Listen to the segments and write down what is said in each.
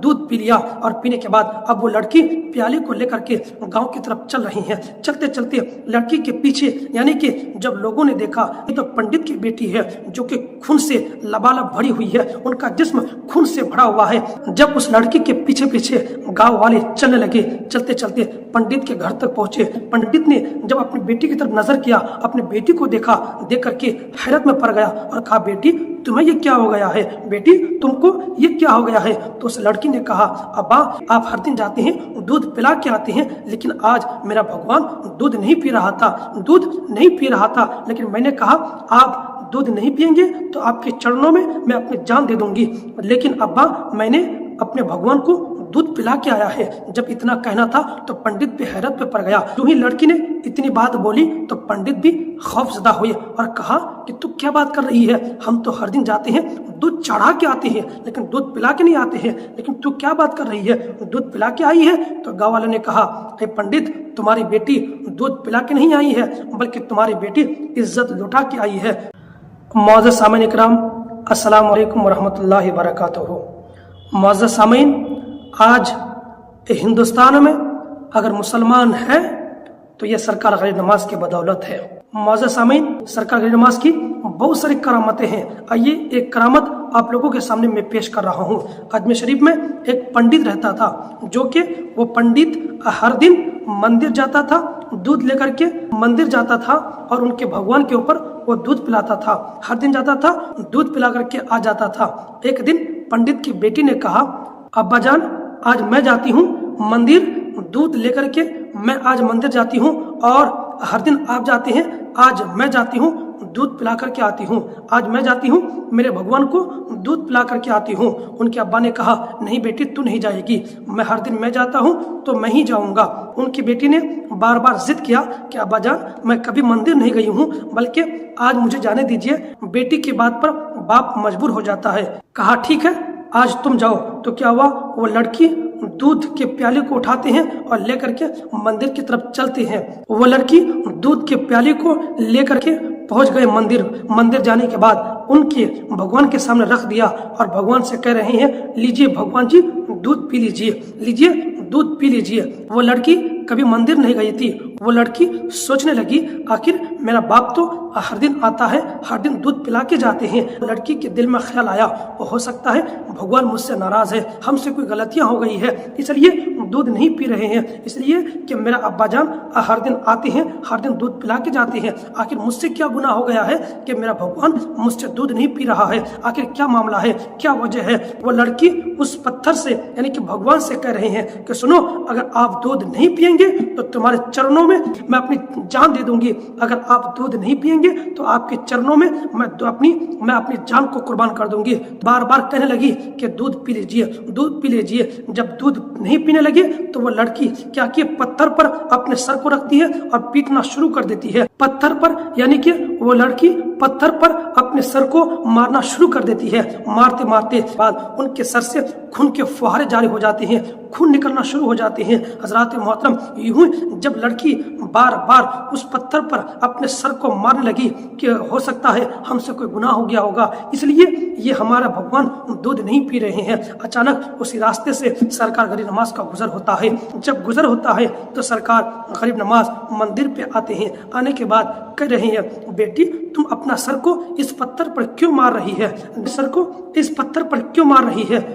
दूध पी लिया और पीने के बाद अब वो लड़की प्याले को लेकर के गांव की तरफ चल रही है। चलते चलते लड़की के पीछे यानी कि जब लोगों ने देखा ये तो पंडित की बेटी है जो कि खून से लबालब भरी हुई है, उनका जिस्म खून से भरा हुआ है। जब उस लड़की के पीछे पीछे गांव वाले चलने लगे, चलते चलते पंडित के घर तक पहुंचे। पंडित ने जब अपनी बेटी की तरफ नजर किया, अपनी बेटी को देखा, देख करके हैरत में पड़ गया और कहा, बेटी तुम्हें ये क्या हो गया है? बेटी तुमको ये क्या हो गया है? तो उस लड़की ने कहा, अब्बा आप हर दिन जाते हैं दूध पिला के आते हैं, लेकिन आज मेरा भगवान दूध नहीं पी रहा था, लेकिन मैंने कहा आप दूध नहीं पिएंगे तो आपके चरणों में मैं अपनी जान दे दूंगी, लेकिन अब्बा मैंने अपने भगवान को दूध पिला के आया है। जब इतना कहना था तो पंडित भी हैरत पे पड़ गया। जो ही लड़की ने इतनी बात बोली तो पंडित भी खौफजदा हुए और कहा कि तू क्या बात कर रही है? हम तो हर दिन जाते हैं दूध चढ़ा के आते हैं, लेकिन दूध पिला के नहीं आते हैं, लेकिन तू क्या बात कर रही है? दूध पिला के आई है? तो गाँव वाले ने कहा, पंडित तुम्हारी बेटी दूध पिला के नहीं आई है, बल्कि तुम्हारी बेटी इज्जत लुटा के आई है। मौजूद सामीन इकराम, अस्सलाम वालेकुम वरहमतुल्लाहि वबरकातुहू। मौजूद सामीन, आज हिंदुस्तान में अगर मुसलमान है तो यह सरकार गरीब नमाज की बदौलत है। मौजूद सामीन, सरकार गरीब नमाज की बहुत सारी करामतें हैं। आइए एक करामत आप लोगों के सामने मैं पेश कर रहा हूँ। अजमेर शरीफ में एक पंडित रहता था, जो कि वो पंडित हर दिन मंदिर जाता था, दूध लेकर के मंदिर जाता था और उनके भगवान के ऊपर वो दूध पिलाता था। हर दिन जाता था, दूध पिला करके आ जाता था। एक दिन पंडित की बेटी ने कहा, अब्बा जान आज मैं जाती हूँ मंदिर दूध लेकर के, मैं आज मंदिर जाती हूँ और हर दिन आप जाते हैं, आज मैं जाती हूँ दूध पिला करके आती हूँ, आज मैं जाती हूँ मेरे भगवान को दूध पिला करके आती हूँ। उनके अब्बा ने कहा, नहीं बेटी तू नहीं जाएगी, मैं हर दिन मैं जाता हूँ तो मैं ही जाऊँगा। उनकी बेटी ने बार बार जिद किया कि अब्बा जान मैं कभी मंदिर नहीं गई हूँ, बल्कि आज मुझे जाने दीजिए। बेटी की बात पर बाप मजबूर हो जाता है। कहा ठीक है आज तुम जाओ। तो क्या हुआ, वो लड़की दूध के प्याले को उठाते हैं और लेकर के मंदिर की तरफ चलते हैं। वो लड़की दूध के प्याले को लेकर के पहुंच गए मंदिर जाने के बाद उनके भगवान के सामने रख दिया और भगवान से कह रहे हैं, लीजिए भगवान जी दूध पी लीजिए, लीजिए दूध पी लीजिए। वो लड़की कभी मंदिर नहीं गई थी। वो लड़की सोचने लगी, आखिर मेरा बाप तो हर दिन आता है, हर दिन दूध पिला के जाते हैं। लड़की के दिल में ख्याल आया, हो सकता है भगवान मुझसे नाराज है, हमसे कोई गलतियां हो गई है, इसलिए दूध नहीं पी रहे हैं, इसलिए कि मेरा अब्बा जान हर दिन आते हैं, हर दिन दूध पिला के जाते हैं। आखिर मुझसे क्या गुनाह हो गया है कि मेरा भगवान मुझसे दूध नहीं पी रहा है? आखिर क्या मामला है, क्या वजह है? वो लड़की उस पत्थर से यानी कि भगवान से कह रहे हैं कि सुनो, अगर आप दूध नहीं पिएंगे तो तुम्हारे चरणों में मैं अपनी जान दे दूंगी, अगर आप दूध नहीं पिएंगे तो आपके चरणों में मैं अपनी जान को कुर्बान कर दूंगी। बार बार कहने लगी कि दूध पी लीजिए, दूध पी लीजिए। जब दूध नहीं पीने लगे तो वो लड़की क्या की पत्थर पर अपने सर को रखती है और पीटना शुरू कर देती है। पत्थर पर यानी कि वो लड़की पत्थर पर अपने सर को मारना शुरू कर देती है। मारते मारते बाद उनके सर से खून के फुहारे जारी हो जाते हैं, खून निकलना शुरू हो जाते हैं। हजरात मोहतरम, यूं जब लड़की बार बार उस पत्थर पर अपने सर को मारने लगी कि हो सकता है हमसे कोई गुनाह हो गया होगा, इसलिए ये हमारा भगवान दूध नहीं पी रहे हैं। अचानक उसी रास्ते से सरकार गरीब नमाज का गुजर होता है। जब गुजर होता है तो सरकार गरीब नमाज मंदिर पे आते हैं। आने के बाद कह रहे हैं, बेटी तुम अपना सर को इस पत्थर पर क्यों मार रही है, सर को इस पत्थर पर क्यों मार रही है?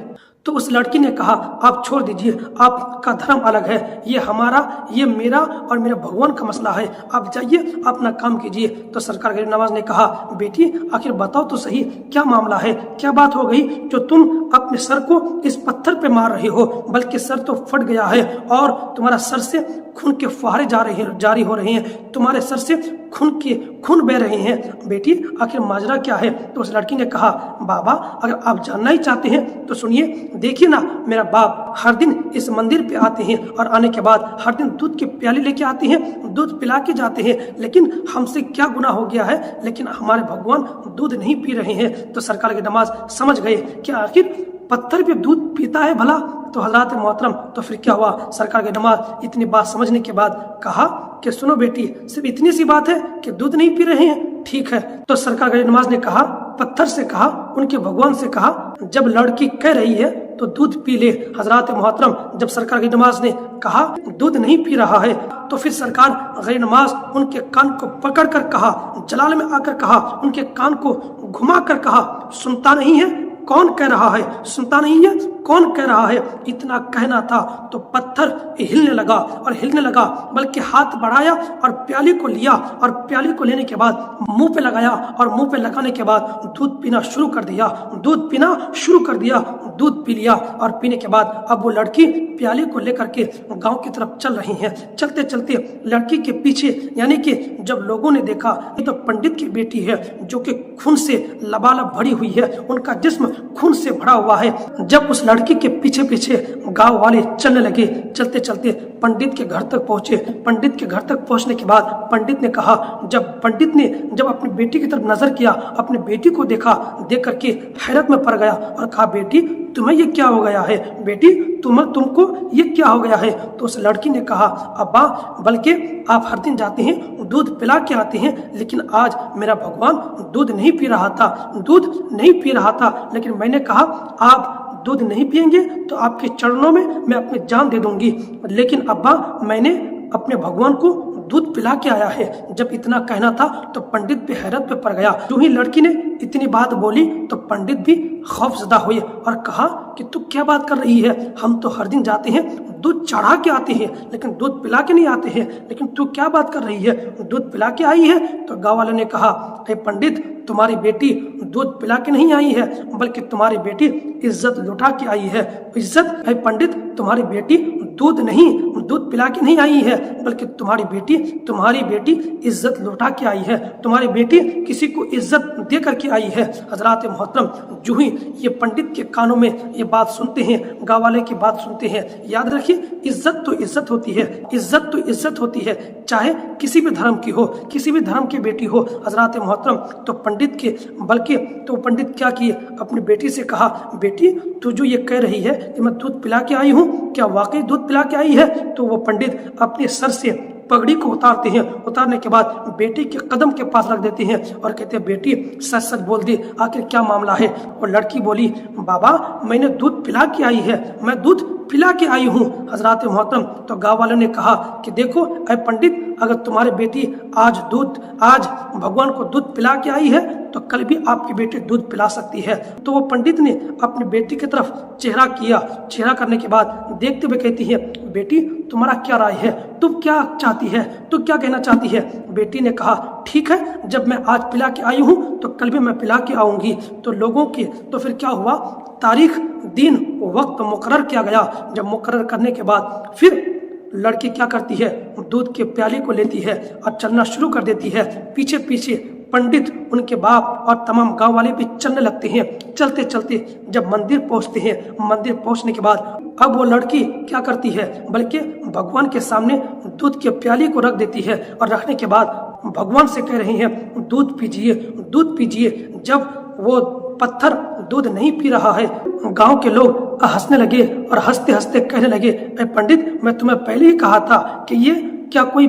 तो उस लड़की ने कहा, आप छोड़ दीजिए, आपका धर्म अलग है, ये मेरा और मेरे भगवान का मसला है, आप जाइए अपना काम कीजिए। तो सरकार गरीब नवाज ने कहा, बेटी आखिर बताओ तो सही क्या मामला है, क्या बात हो गई जो तुम अपने सर को इस पत्थर पे मार रही हो, बल्कि सर तो फट गया है और तुम्हारा सर से खून के फुहारे जारी हो रहे हैं, तुम्हारे सर से खून बह रहे हैं। बेटी आखिर माजरा क्या है? तो उस लड़की ने कहा, बाबा अगर आप जानना ही चाहते हैं तो सुनिए, देखिए ना, मेरा बाप हर दिन इस मंदिर पे आते हैं और आने के बाद हर दिन दूध के प्याले लेके आते हैं, दूध पिला के जाते हैं, लेकिन हमसे क्या गुनाह हो गया है, लेकिन हमारे भगवान दूध नहीं पी रहे हैं। तो सरकार की नमाज समझ गए कि आखिर पत्थर पे दूध पीता है भला? तो हजरात मोहतरम, तो फिर क्या हुआ? सरकार की नमाज इतनी बात समझने के बाद कहा कि सुनो बेटी, सिर्फ इतनी सी बात है कि दूध नहीं पी रहे हैं, ठीक है। तो सरकार की नमाज ने कहा, पत्थर से कहा, उनके भगवान से कहा, जब लड़की कह रही है तो दूध पी ले। हजरात मोहतरम, जब सरकार गैर नमाज ने कहा दूध नहीं पी रहा है तो फिर सरकार गैर नमाज उनके कान को पकड़ कर कहा, जलाल में आकर कहा, उनके कान को घुमा कर कहा, सुनता नहीं है कौन कह रहा है, सुनता नहीं है कौन कह रहा है। इतना कहना था तो पत्थर हिलने लगा और हिलने लगा, बल्कि हाथ बढ़ाया और प्याली को लिया और प्याली को लेने के बाद मुंह पे लगाया और मुंह पे लगाने के बाद दूध पीना शुरू कर दिया, दूध पीना शुरू कर दिया, दूध पी लिया। और पीने के बाद अब वो लड़की प्याली को लेकर के गांव की तरफ चल रही है। चलते चलते लड़की के पीछे, यानी कि जब लोगों ने देखा ये तो पंडित की बेटी है जो कि खून से लबालब भरी हुई है, उनका जिस्म खून से भरा हुआ है। जब उस लड़की के पीछे पीछे गांव वाले चलने लगे, चलते चलते पंडित के घर तक पहुंचे। पंडित के घर तक पहुंचने के बाद पंडित ने कहा, पंडित ने जब अपनी बेटी की तरफ नजर किया, अपनी बेटी को देखा, देख करके हैरत में पड़ गया और कहा, बेटी तुम्हें ये क्या हो गया है, बेटी तुमको ये क्या हो गया है। तो उस लड़की ने कहा, अब्बा बल्कि आप हर दिन जाते हैं दूध पिला के आते हैं, लेकिन आज मेरा भगवान दूध नहीं पी रहा था, दूध नहीं पी रहा था, लेकिन मैंने कहा आप दूध नहीं पिएंगे तो आपके चरणों में मैं अपनी जान दे दूंगी, लेकिन अब्बा मैंने अपने भगवान को दूध पिला के आया है। जब इतना कहना था तो पंडित भी हैरत पे पड़ गया। जो ही लड़की ने इतनी बात बोली तो पंडित भी खौफजदा हुए और कहा कि तू क्या बात कर रही है, हम तो हर दिन जाते हैं दूध चढ़ा के आते हैं लेकिन दूध पिला के नहीं आते हैं, लेकिन तू क्या बात कर रही है, दूध पिला के आई है। तो गाँव वाले ने कहा, हे पंडित तुम्हारी बेटी दूध पिला के नहीं आई है, बल्कि तुम्हारी बेटी इज्जत लुटा के आई है। इज्जत है पंडित, तुम्हारी बेटी दूध पिला के नहीं आई है, बल्कि तुम्हारी बेटी इज्जत लुटा के आई है, तुम्हारी बेटी किसी को इज्जत दे करके आई है। हजरात मोहतरम, जो ही ये पंडित के कानों में ये बात सुनते हैं, गाँव वाले की बात सुनते हैं, याद रखिए इज्जत तो इज्जत होती है, इज्जत तो इज्जत होती है, चाहे किसी भी धर्म की हो, किसी भी धर्म की बेटी हो। हजरात मोहतरम, तो पंडित क्या किए, अपनी बेटी से कहा, बेटी तू जो ये कह रही है कि मैं दूध पिला के आई हूँ, क्या वाकई दूध पिला के आई है। तो वो पंडित अपने सर से पगड़ी को उतारते हैं, उतारने के बाद बेटी के कदम के पास रख देते हैं और कहते हैं, बेटी सच सच बोल दे, आखिर क्या मामला है। और लड़की बोली, बाबा मैंने दूध पिला के आई है, मैं दूध पिला के आई हूँ। हजरात मोहतरम, तो गाँव वालों ने कहा कि देखो ऐ पंडित, अगर तुम्हारी बेटी आज भगवान को दूध पिला के आई है तो कल भी आपकी बेटी दूध पिला सकती है। तो वो पंडित ने अपनी बेटी की तरफ चेहरा किया, चेहरा करने के बाद देखते हुए कहती है, बेटी तुम्हारा क्या राय है, तुम क्या चाहती है, तू क्या कहना चाहती है। बेटी ने कहा, ठीक है, जब मैं आज पिला के आई हूँ तो कल भी मैं पिला के आऊंगी। तो फिर क्या हुआ, तारीख दिन वक्त मुकर्रर किया गया। जब मुकर्रर करने के बाद फिर लड़की क्या करती है, दूध के प्याली को लेती है और चलना शुरू कर देती है। पीछे पीछे पंडित, उनके बाप और तमाम गांव वाले भी चलने लगते हैं। चलते चलते जब मंदिर पहुंचते हैं, मंदिर पहुंचने के बाद अब वो लड़की क्या करती है, बल्कि भगवान के सामने दूध के प्याली को रख देती है और रखने के बाद भगवान से कह रही है, दूध पीजिए, दूध पीजिए। जब वो पत्थर दूध नहीं पी रहा है, गांव के लोग हंसने लगे और हंसते हंसते कहने लगे, पंडित मैं तुम्हें पहले ही कहा था कि ये क्या कोई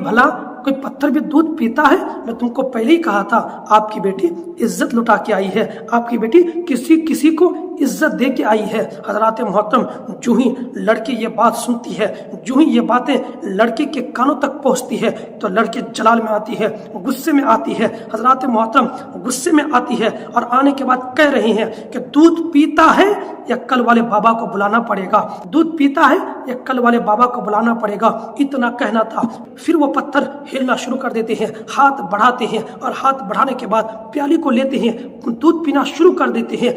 पत्थर भी दूध पीता है, मैं तुमको पहले ही कहा था। आपकी बेटी इज्जत लुटा के आई है, आपकी बेटी किसी को इज्जत दे के आई है। हजरात मोहतरम, जो ही लड़की ये बात सुनती है, जो ही ये बातें लड़के के कानों तक पहुंचती है तो लड़की जलाल में आती है, गुस्से में आती है। हजरात मोहतरम, गुस्से में आती है और आने के बाद कह रही है कि दूध पीता है या कल वाले बाबा को बुलाना पड़ेगा, दूध पीता है या कल वाले बाबा को बुलाना पड़ेगा। इतना कहना था। फिर वो पत्थर हिलना शुरू कर देते हैं, हाथ बढ़ाते हैं और हाथ बढ़ाने के बाद प्याली को लेते हैं, दूध पीना शुरू कर देते हैं।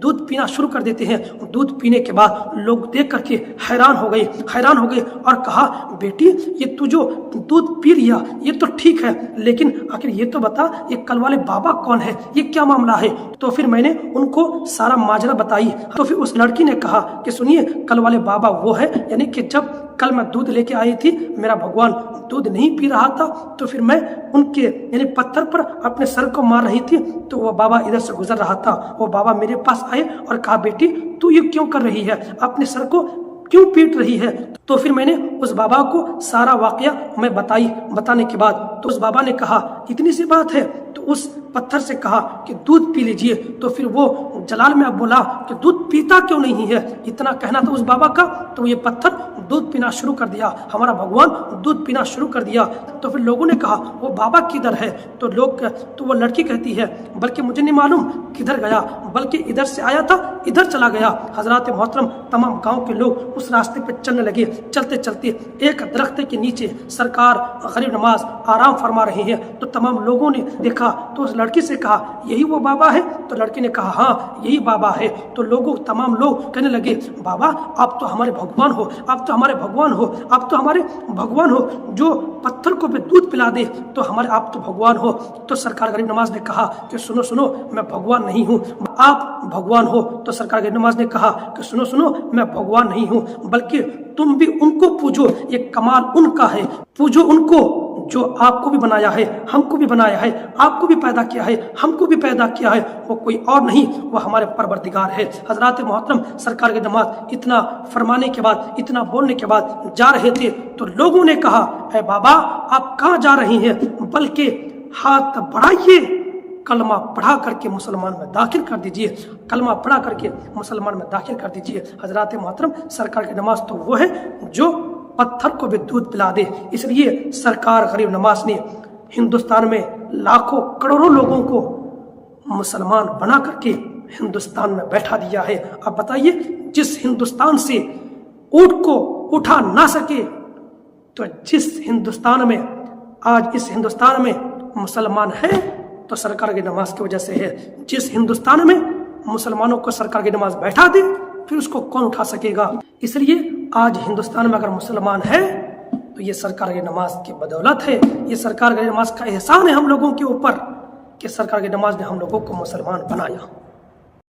दूध पीना शुरू कर देते हैं। दूध पीने के बाद लोग देख करके हैरान हो गए और कहा, बेटी ये तू जो दूध पी लिया ये तो ठीक है, लेकिन आखिर ये तो बता, ये कल वाले बाबा कौन है, ये क्या मामला है। तो फिर मैंने उनको सारा माजरा बताई। तो फिर उस लड़की ने कहा कि सुनिए, कल वाले बाबा वो है, यानी कि जब कल मैं दूध लेके आई थी, मेरा भगवान दूध नहीं पी रहा था, तो फिर मैं उनके यानी पत्थर पर अपने सर को मार रही थी, तो वो बाबा इधर से गुजर रहा था। वो बाबा मेरे पास आए और कहा, बेटी तू ये क्यों कर रही है, अपने सर को क्यों पीट रही है। तो फिर मैंने उस बाबा को सारा वाकया मैं बताने के बाद तो उस बाबा ने कहा, इतनी सी बात है। तो उस पत्थर से कहा कि दूध पी लीजिए, तो फिर वो जलाल में अब बोला कि दूध पीता क्यों नहीं है। इतना कहना था उस बाबा का, तो ये पत्थर दूध पीना शुरू कर दिया, हमारा भगवान दूध पीना शुरू कर दिया। तो फिर लोगों ने कहा वो बाबा किधर है, तो वो लड़की कहती है बल्कि मुझे नहीं मालूम किधर गया, बल्कि इधर से आया था इधर चला गया। हजरात मोहतरम, तमाम गांव के लोग उस रास्ते पे चलने लगे। चलते चलते एक दरख्त के नीचे सरकार गरीब नवाज आराम फरमा रहे हैं। तो तमाम लोगों ने देखा, तो उस लड़की से कहा यही वो बाबा है। तो लड़की ने कहा हाँ यही बाबा है। तो तमाम लोग कहने लगे बाबा आप तो हमारे भगवान हो, आप तो हमारे भगवान हो, आप तो हमारे भगवान हो, जो पत्थर को भी दूध पिला दे तो हमारे आप तो भगवान हो। तो सरकार गरीब नवाज ने कहा कि सुनो सुनो, मैं भगवान नहीं हूँ, आप भगवान हो। तो सरकार गरीब नवाज ने कहा कि सुनो सुनो, मैं भगवान नहीं हूँ, बल्कि तुम भी उनको पूजो, ये कमाल उनका है, पूजो उनको जो आपको भी बनाया है, हमको भी बनाया है, आपको भी पैदा किया है, हमको भी पैदा किया है। वो कोई और नहीं, वो हमारे परवरदिगार है। हजरात मोहतरम, सरकार के नमाज इतना फरमाने के बाद, इतना बोलने के बाद जा रहे थे, तो लोगों ने कहा ऐ बाबा आप कहाँ जा रही हैं, बल्कि हाथ बढ़ाइए, कलमा पढ़ा करके मुसलमान में दाखिल कर दीजिए, कलमा पढ़ा करके मुसलमान में दाखिल कर दीजिए। हजरात मोहतरम, सरकार की नमाज तो वो है जो पत्थर को भी दूध पिला दे। इसलिए सरकार गरीब नवाज ने हिंदुस्तान में लाखों करोड़ों लोगों को मुसलमान बना करके हिंदुस्तान में बैठा दिया है। अब बताइए, जिस हिंदुस्तान से ऊंट को उठा ना सके, तो जिस हिंदुस्तान में आज इस हिंदुस्तान में मुसलमान है तो सरकार की नमाज की वजह से है। जिस हिंदुस्तान में मुसलमानों को सरकार की नमाज बैठा दे, फिर उसको कौन उठा सकेगा। इसलिए आज हिंदुस्तान में अगर मुसलमान है तो ये सरकार की नमाज की बदौलत है, ये सरकार की नमाज का एहसान है हम लोगों के ऊपर कि सरकार की नमाज ने हम लोगों को मुसलमान बनाया।